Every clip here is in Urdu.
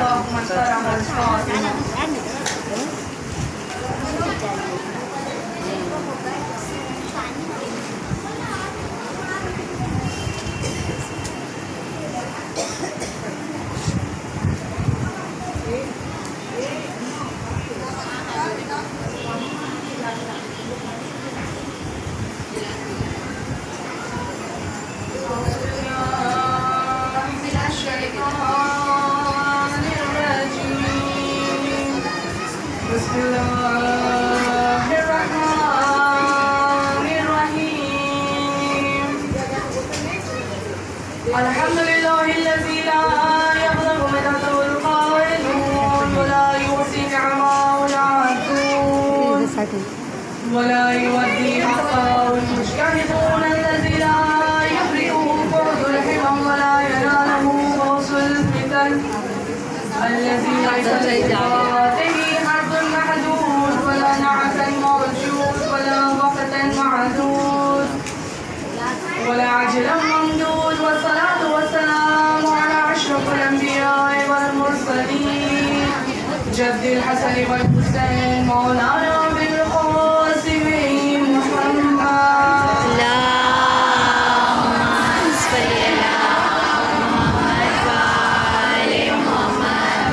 اللهم صل على بسم الله الرحمن الرحيم الحمد لله الذي لا يبلغ مدده القائلون ولا يوصي نعمه العدون ولا يودي حقه المجتهدون الذي لا يفرئه بعد الحمم ولا يناله غوص الفتن الذي ليس لصفاته حد محدود ولا نعت موجود ولا وقت معدود ولا عجل ممدود والصلاة والسلام على أشرف الأنبياء والمرسلين جد الحسن والحسين مولانا بالقاسم محمد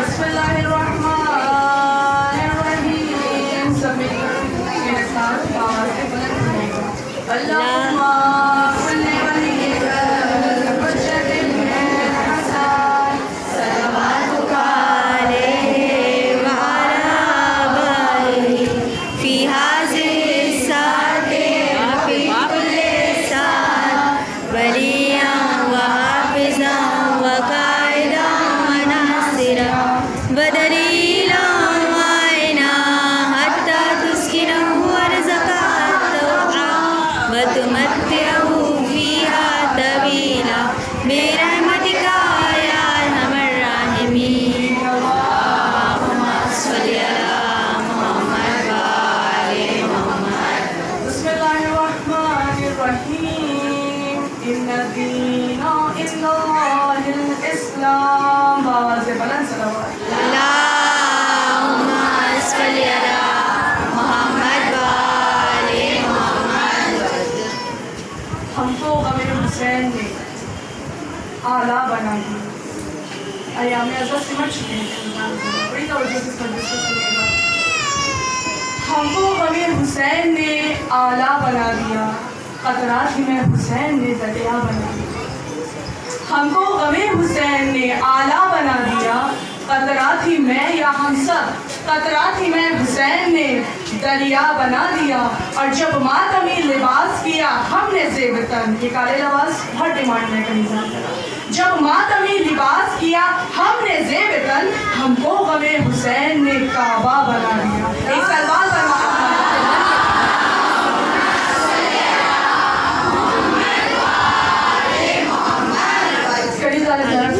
بسم الله الرحمن الرحيم اللهم صل وليك المرشد الحسن صلواتك عليه وعلى آله في هذه الساعة وفي كل ساعة وليا وحافظا وقائدا وناصرا ودليلا وعينا حتى تسكنه ورزقا طوعا وتمتعه فيها طويلا برحمتك يا أرحم الراحمين اللهم صل على محمد وآل محمد بسم الله الرحمن الرحيم إن الدين عند الله الإسلام باز بلند صلوات اللهم صل على محمد وآل محمد ہم کو غم حسین نے اعلیٰ بنا دیا ایام ازل سمجھ چکے ہیں بڑی توجہ سے سنیے گا ہم کو غم حسین نے اعلیٰ بنا دیا قطرات ہی میں حسین نے دریا بنا دیا ہم کو غم حسین نے اعلیٰ بنا دیا قطرات ہی میں یا ہم سب قطرات ہی میں حسین نے دریا بنا دیا اور جب ماتمی لباس کیا ہم نے زیبتن یہ کالے لباس بہت ڈیمانڈ ہے کہیں زیادہ جب ماتمی لباس کیا ہم نے زیبتن ہم کو غم حسین نے کعبہ بنا دیا ایک سلوات پر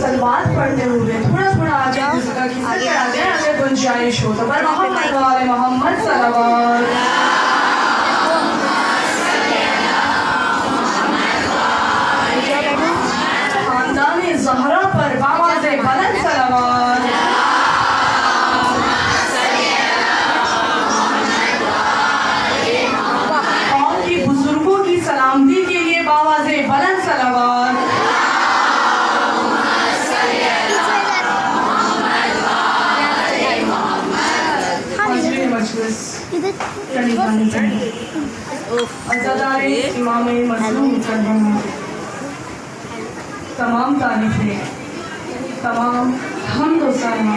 سلوات پڑھتے ہوئے تھوڑا تھوڑا آگے اگر گنجائش ہو تو پر محمد وآل محمد صلوات خاندان زہرا پر بآواز بلند صلوات قوم کی بزرگوں کی سلامتی کے لیے بآواز بلند صلوات عزادار امام مظلوم کربلا تمام تعریفیں تمام حمد و ثنا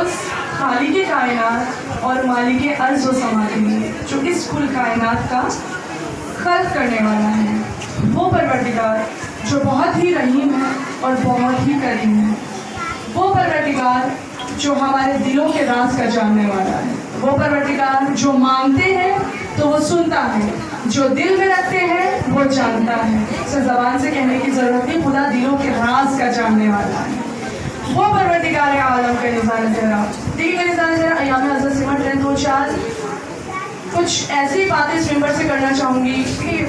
اس خالق کائنات اور مالک ارض و سما کے لیے جو اس کل کائنات کا خلق کرنے والا ہے وہ پروردگار جو بہت ہی رحیم ہے اور بہت ہی کریم ہے وہ پروردگار جو ہمارے دلوں کے راز کا جاننے والا ہے وہ پروردگار جو مانگتے ہیں تو وہ سنتا ہے جو دل میں رکھتے ہیں وہ جانتا ہے اسے زبان سے کہنے کی ضرورت نہیں خدا دلوں کے راز کا جاننے والا ہے وہ پروردگار عالم کا نظارہ تیرا دیکھیے میرے نظارہ تیرا ایام حضرت سمٹ رہے دو چار کچھ ایسی باتیں اس ممبر سے کرنا چاہوں گی کہ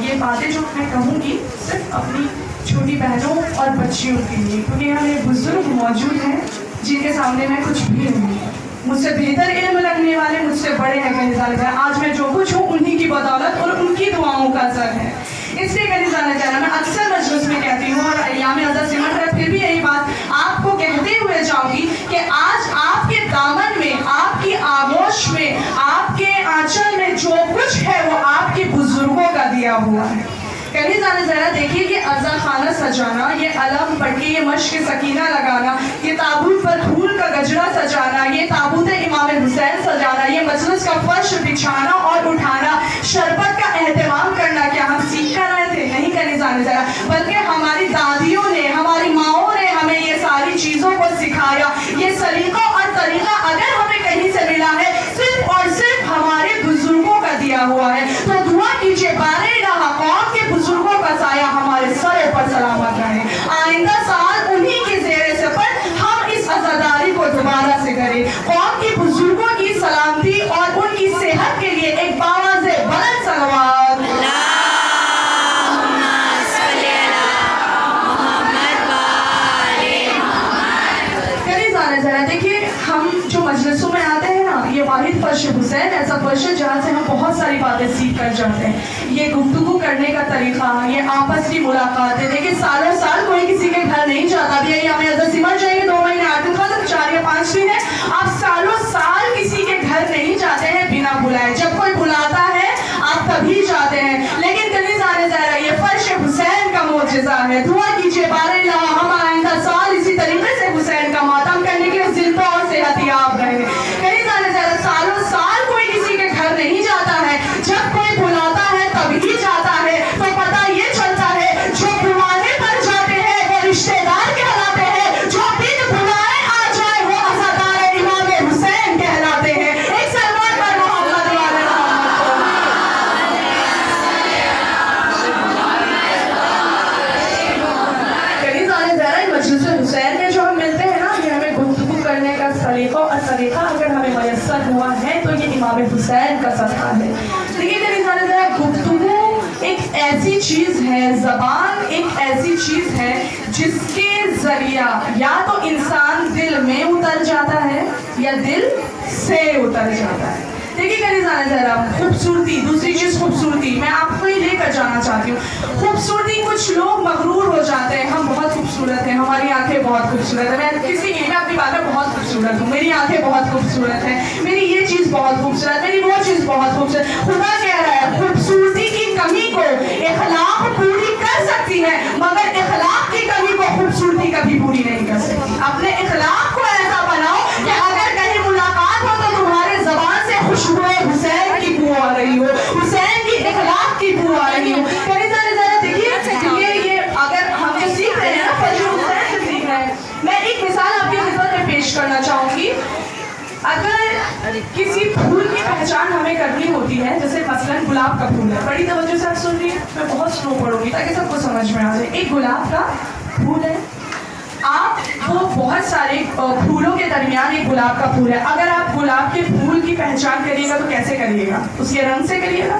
یہ باتیں جو میں کہوں گی صرف اپنی چھوٹی بہنوں اور بچیوں کے لیے کیونکہ ہمیں بزرگ موجود ہیں جن کے سامنے میں کچھ بھی نہیں. مجھ سے بہتر علم رکھنے والے مجھ سے بڑے ہیں کنیزہ نے. آج میں جو کچھ ہوں انہی کی بدولت اور ان کی دعاؤں کا اثر ہے. اس لیے کنیزہ نے کہنا میں اکثر مجلس میں کہتی ہوں اور ایام عزا سمٹ کر پھر بھی یہی بات آپ کو کہتے ہوئے جاؤں گی کہ آج آپ کے دامن میں, آپ کی آغوش میں, آپ کے آنچل میں جو کچھ ہے وہ آپ کے بزرگوں کا دیا ہوا ہے. کنیزہ نے ذرا دیکھیے کہ عزا خانہ سجانا, یہ علم پڑھ کے یہ مشق سکینہ لگانا, یہ تابوت پر پھول کا گجرا سجانا, یہ تابوت امام حسین سجانا, یہ مجلس کا فرش بچھانا اور اٹھانا, شربت کا اہتمام کرنا, کیا ہم سیکھ کر آئے تھے؟ نہیں کنیزہ نے ذرا, بلکہ ہماری دادیوں نے, ہماری ماؤں نے ہمیں یہ ساری چیزوں کو سکھایا. یہ سلیقہ اور طریقہ اگر ہمیں کہیں سے ملا ہے صرف اور صرف ہمارے بزرگوں کا دیا ہوا ہے. تو دعا کیجیے بارے الہ قوم کے بزرگوں کا سایہ ہمارے سروں پر سلامت رہے. آئندہ سال انہی کے زیر سفر ہم اس عزاداری کو دوبارہ سے کریں. قوم کے بزرگوں کی سلامتی اور ان کی صحت کے لیے ایک باواز بلند صلوات. دیکھیے ہم جو مجلسوں میں آتے ہیں نا, یہ واحد فرش حسین ایسا فرش ہے جہاں سے ہم بہت ساری باتیں سیکھ کر جاتے ہیں. یہ گفتگو کرنے کا طریقہ, یہ آپس کی ملاقاتیں. دیکھیے سالوں سال کوئی کسی کے گھر نہیں جاتا. ابھی یہ ہمیں اگر سمجھ جائیں گے 2 مہینے 8 دن بعد 4 یا 5 دن ہے, آپ سالوں سال کسی کے گھر نہیں جاتے ہیں بنا بلائے. جب کوئی بلاتا ہے آپ تبھی جاتے ہیں. لیکن کنیزہ نے ذرا یہ فرش حسین کا معجزہ ہے. دعا کیجیے بارے الہ ہم آئندہ سال اسی طریقے سے حسین کا ماتم کرنے کے زندہ اور صحت یاب رہے. کنیزہ نے ذرا سالوں سال کوئی کسی کے گھر نہیں جاتا ہے, جب کوئی بلاتا ہے تبھی جاتا ہے. تو پتہ یہ چلتا ہے جو بلانے پر جاتے ہیں وہ رشتے دار کہلاتے ہیں, جو بن بلائے آ جائے وہ عزادار امام حسین کہلاتے ہیں. ایک سلمان پر محمد والے کنیزہ نے ذرا مجلس حسین میں جو ہم ملتے ہیں نا, یہ ہمیں گفتگو کرنے کا سلیقہ اور طریقہ اگر ہمیں میسر ہوا ہے تو یہ امام حسین کا صدقہ ہے. دیکھیے کنیزہ نے ذرا گفتگو ایک ایسی چیز ہے, زبان ایک ایسی چیز ہے جس کے ذریعہ یا تو انسان دل میں اتر جاتا ہے یا دل سے اتر جاتا ہے. دیکھیے کنیزہ نے ذرا خوبصورتی, دوسری چیز خوبصورتی, میں آپ کو یہ لے کر جانا چاہتی ہوں. خوبصورتی, کچھ لوگ مغرور ہو جاتے ہیں, ہم بہت خوبصورت ہیں, ہماری آنکھیں بہت خوبصورت ہیں. میں کسی کی میں اپنی بات میں بہت خوبصورت ہوں, میری آنکھیں بہت خوبصورت ہیں, میری یہ چیز بہت خوبصورت, میری وہ چیز بہت خوبصورت. خدا کہہ رہا ہے خوبصورتی کی کمی کو اخلاق پوری کر سکتی ہے, مگر اخلاق کی کمی کو خوبصورتی کبھی پوری نہیں کر سکتی. اپنے اخلاق کو ایسا بناؤ کہ اگر کہیں ملاقات ہو تو تمہارے زبان سے خوشبو حسین کی بو آ رہی ہو, حسین کی اخلاق کی بو آ رہی ہو. کنیزہ نے ذرا دیکھیے یہ اگر ہم جو سیکھ رہے ہیں نا فرش حسین سے سیکھ رہے ہیں. میں ایک مثال آپ کی خدمت میں پیش کرنا چاہوں گی. اگر کسی پھول کی پہچان ہمیں کرنی ہوتی ہے, جیسے مثلاً گلاب کا پھول ہے, بڑی توجہ سے آپ سن لیے, میں بہت سلو پڑھوں گی تاکہ سب کو سمجھ میں آ جائے. ایک گلاب کا پھول ہے, آپ وہ بہت سارے پھولوں کے درمیان ایک گلاب کا پھول ہے. اگر آپ گلاب کے پھول کی پہچان کریے گا تو کیسے کریے گا؟ اس کے رنگ سے کریے گا,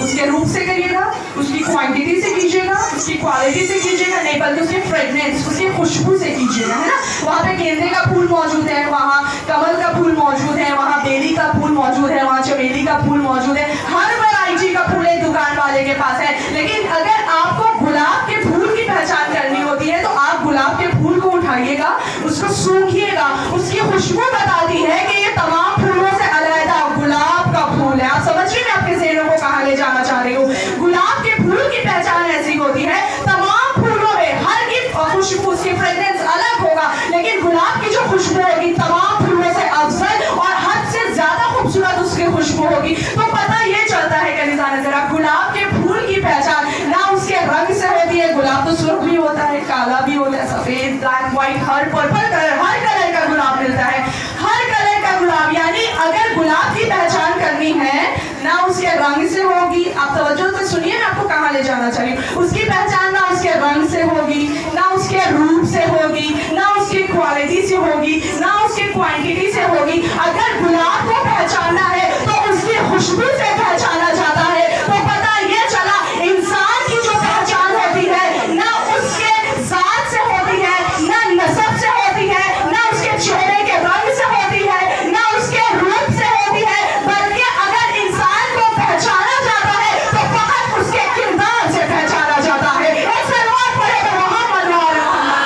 اس کے روپ سے کریے گا, اس کی کوانٹٹی سے کیجیے گا, اس کی کوالٹی سے کیجیے گا, نہیں بلکہ اس کی فریگننس, اس کی خوشبو سے کیجیے گا, ہے نا. وہاں پہ گیندے کا پھول موجود ہے, وہاں کمل کا پھول موجود ہے, وہاں بیلی کا پھول موجود ہے, وہاں چمیلی کا پھول موجود ہے. ہر ورائٹی کا پھول ایک دکان والے کے پاس ہے. لیکن اگر آپ کو گلاب کے پھول کی پہچان کرنی ہوتی ہے تو آپ گلاب کے پھول کو اٹھائیے گا, اس کو سونگھیے گا, اس کی خوشبو بتاتی ہے کہ یہ تمام پھولوں سے علیحدہ گلاب کا پھول ہے. آپ سمجھ رہے ہیں آپ کے ذہنوں کو کہاں لے جانا چاہ رہی ہوں؟ گلاب کے پھول کی پہچان ایسی ہوتی ہے, تمام پھولوں میں ہر کی خوشبو, اس کی فریگننس الگ ہوگا, لیکن گلاب کی جو خوشبو ہوگی تمام پھولوں سے افضل اور حد سے زیادہ خوبصورت اس کی خوشبو ہوگی. تو پتہ یہ چلتا ہے کنیزہ نے ذرا گلاب کے پھول کی پہچان نہ اس کے رنگ سے ہوتی ہے, گلاب تو سرخ بھی ہوتا ہے, کالا بھی ہوتا ہے, سفید, بلیک, وائٹ, ہر پرپل کلر, ہر کلر کا گلاب ملتا ہے, ہر کلر کا گلاب. یعنی اگر گلاب کی پہچان کرنی ہے نہ اس کے رنگ سے ہوگی, آپ توجہ سے سنیے میں آپ کو کہاں لے جانا چاہیے, اس کی پہچان نہ اس کے رنگ سے ہوگی, نہ اس کے روپ سے ہوگی, نہ اس کی کوالٹی سے ہوگی, نہ اس کی کوانٹٹی سے ہوگی. اگر گلاب کو پہچاننا ہے تو اس کی خوشبو سے پہچانا جاتا ہے. تو پتہ یہ چلا انسان کی جو پہچان ہوتی ہے نہ اس کے ذات سے ہوتی ہے, نہ نسب سے ہوتی ہوتی ہے, نہ اس کے چہرے کے رنگ سے ہوتی ہے, نہ اس کے روپ سے ہوتی ہے, بلکہ اگر انسان کو پہچانا جاتا ہے تو فقط اس کے کردار سے پہچانا جاتا ہے. ایک سلوات پڑھے تو محمد وعلی محمد.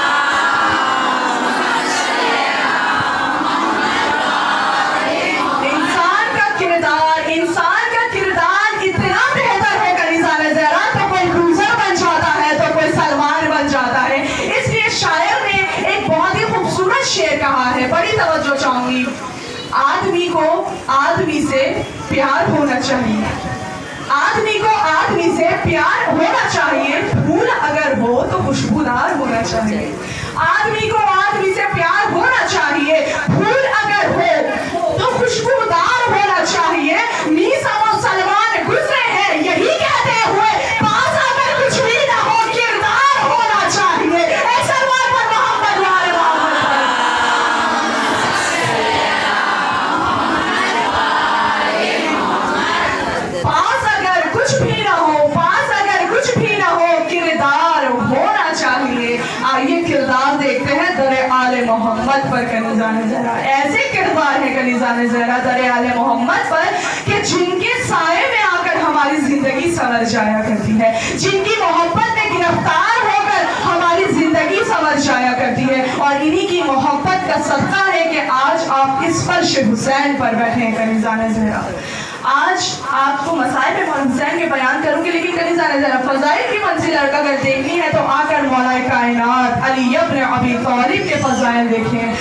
انسان کا کردار اتنا بہتر ہے کنیزان زہرا, تو کوئی کروزر بن جاتا ہے تو کوئی سلمان بن جاتا ہے. اس لیے شاعر نے ایک بہت ہی خوبصورت شعر کہا ہے, بڑی توجہ چاہوں گی. آدمی کو آدمی سے پیار ہونا چاہیے, آدمی کو آدمی سے پیار ہونا چاہیے, پھول اگر ہو تو خوشبودار ہونا چاہیے. آدمی کو آدمی سے پیار ہونا چاہیے, پھول اگر ہو تو خوشبودار ہونا چاہیے. میسا و سلمان گزرے ہیں یہی کہتے ہوئے, پاس اگر کچھ بھی نہ ہو کردار ہونا چاہیے. ایک سلمان پر محمد وعلی محمد. پاس اگر کچھ بھی نہ ہو, پاس اگر کچھ بھی نہ ہو کردار ہونا چاہیے. آئیے کردار دیکھتے ہیں در آل محمد پر کنیزان زہرا. ایسے کردار ہے کنیزان زہرا در آل محمد پر کہ جن کے سائے میں آ کر ہماری زندگی سنور جایا کرتی ہے, جن کی محبت میں گرفتار ہو کر ہماری زندگی سنور جایا کرتی ہے. اور انہی کی محبت کا صدقہ ہے کہ آج آپ اس فرش حسین پر بیٹھے ہیں کنیزان زہرا. آج آپ کو مسائل امام حسین کے بیان کروں گی, لیکن کنیزان زہرا فضائل کی منزل اگر دیکھنی ہے تو آ کر مولا کائنات علی ابن ابی طالب کے فضائل دیکھیں.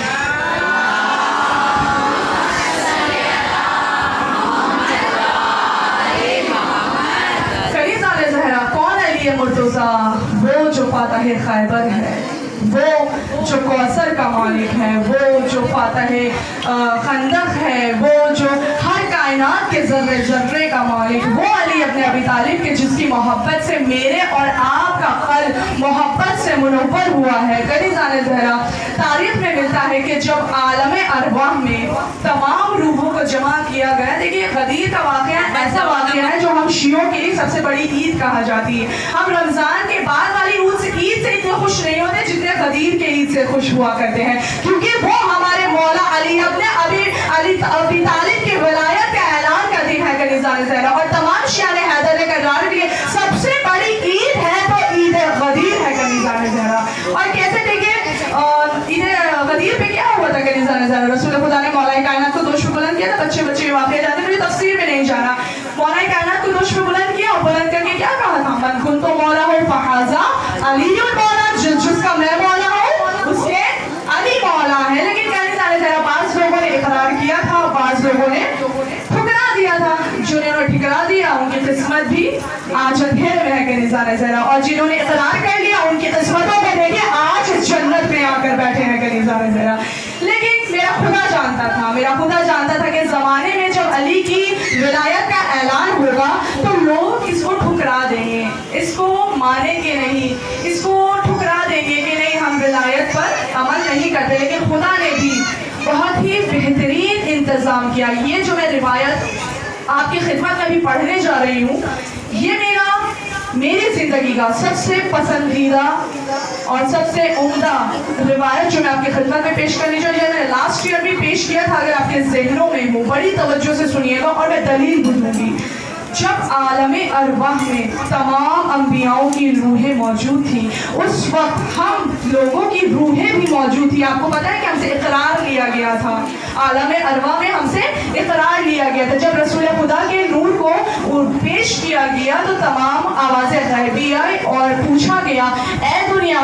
کنیزان زہرا کون علی مرتضیٰ؟ وہ جو فاتح خیبر ہے, وہ جو کوثر کا مالک ہے, وہ جو فاتح خندق ہے, وہ جو ہر کائنات کے ذرے ذرے کا مالک, وہ علی ابن ابی طالب کے جس کی محبت سے میرے اور آپ کا قلب محبت سے منور ہوا ہے. کنیزان زہرا تاریخ میں ملتا ہے کہ جب عالم ارواح میں تمام روحوں کو جمع کیا گیا, دیکھیے غدیر کا واقعہ ایسا واقعہ ہے جو ہم شیعوں کے لیے سب سے بڑی عید کہا جاتی ہے. ہم رمضان کے بعد والی عید سے اتنے خوش نہیں ہوتے جتنے غدیر کے عید سے خوش ہوا کرتے ہیں, کیونکہ وہ ہمارے مولا علی ابن ابی طالب کی ولایت کا اعلان کا دن ہے کنیزان زہرا. اور تمام شیعہ نے حیدر نے قرار دیے سب سے بڑی عید ہے تو عید غدیر ہے کنیزان زہرا. اور کیسے دیکھیے عید غدیر پہ کیا ہوا تھا کنیزان زہرا؟ رسول خدا نے مولا کائنات کو دوش پہ بلند کیا تھا. بچے واقعہ جاتے ہیں, مجھے تفسیر میں نہیں جانا. مولا کائنات کو دوش پہ بلند کیا, بلند کر کے کیا کہا تھا؟ من کنت مولا ہو فہذا علی مولا, جس کا میں مولا ہوں اس کے علی مولا ہے. لیکن کنیزان زہرا بعض لوگوں نے اقرار کیا تھا, بعض لوگوں نے ٹھکرا دیا تھا. جنہوں نے ٹھکرا دیا ان کی قسمت بھی آج اندھیرے میں ہے کنیزان زہرا, اور جنہوں نے اقرار کر لیا ان کی قسمتوں میں دیکھیں آج جنت میں آ کر بیٹھے ہیں کنیزان زہرا. لیکن میرا خدا جانتا تھا کہ زمانے میں جب علی کی ولایت کا اعلان ہوگا تو لوگ اس کو ٹھکرا دیں گے, اس کو مانیں گے نہیں, اس کو ٹھکرا دیں گے کہ نہیں ہم ولایت پر عمل نہیں کرتے. لیکن خدا نے بھی بہت ہی بہترین انتظام کیا. یہ جو میں روایت آپ کی خدمت میں بھی پڑھنے جا رہی ہوں, یہ میری زندگی کا سب سے پسندیدہ اور سب سے عمدہ روایت جو میں آپ کی خدمت میں پیش کرنی چاہیے. میں نے لاسٹ ایئر بھی پیش کیا تھا, اگر آپ کے ذہنوں میں ہوں بڑی توجہ سے سنیے گا اور میں دلیل بتاؤں گی. جب عالم ارواح میں تمام انبیاؤں کی روحیں موجود تھیں, اس وقت ہم لوگوں کی روحیں بھی موجود تھیں. آپ کو پتہ ہے کہ ہم سے اقرار لیا گیا تھا, عالم ارواح میں ہم سے اقرار لیا گیا تھا. جب رسول خدا کے نور کو پیش کیا گیا تو تمام آوازیں غیبی آئی اور پوچھا گیا, اے دنیا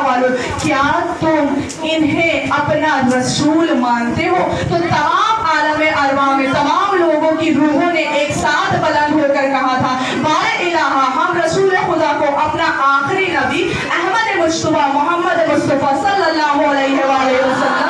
والو کیا تم انہیں اپنا رسول مانتے ہو؟ تو تمام عالم ارواح میں تمام لوگوں کی روحوں نے ایک ساتھ بلند ہو کر کہا تھا, بارے الہ ہم رسول خدا کو اپنا آخری نبی احمد مجتبیٰ محمد مصطفیٰ صلی اللہ علیہ وآلہ وسلم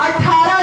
18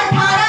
18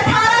18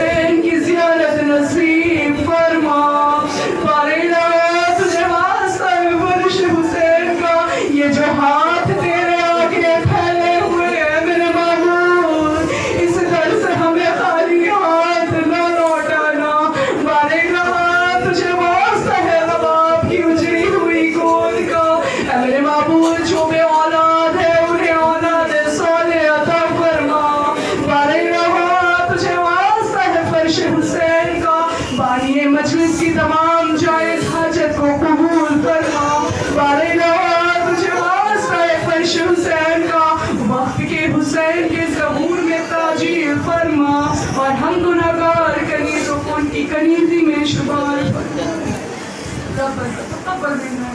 حسین کی زیارت نصیب فرما بارے تجھے واسطہ ہے فرش حسین کا یہ جو ہاتھ تیرے آگے پھیلے ہوئے ہیں میرے معبود اس در سے ہمیں خالی ہاتھ نہ لوٹانا بارے تجھے واسطہ ہے رباب کی اجڑی ہوئی گود کا اے میرے معبود جو بے اولاد ہے انہیں اولاد صالح عطا فرما بارے تجھے واسطہ ہے فرش حسین کا بانی مجلس کی تمام جائز حاجت کو قبول فرما بارے تجھے واسطہ ہے فرش حسین کا وقت کے حسین کے ظہور میں تاجیل فرما اور ہم گناہگار کنیزوں کو ان کی کنیزی میں شمار فرما رب تقبل منا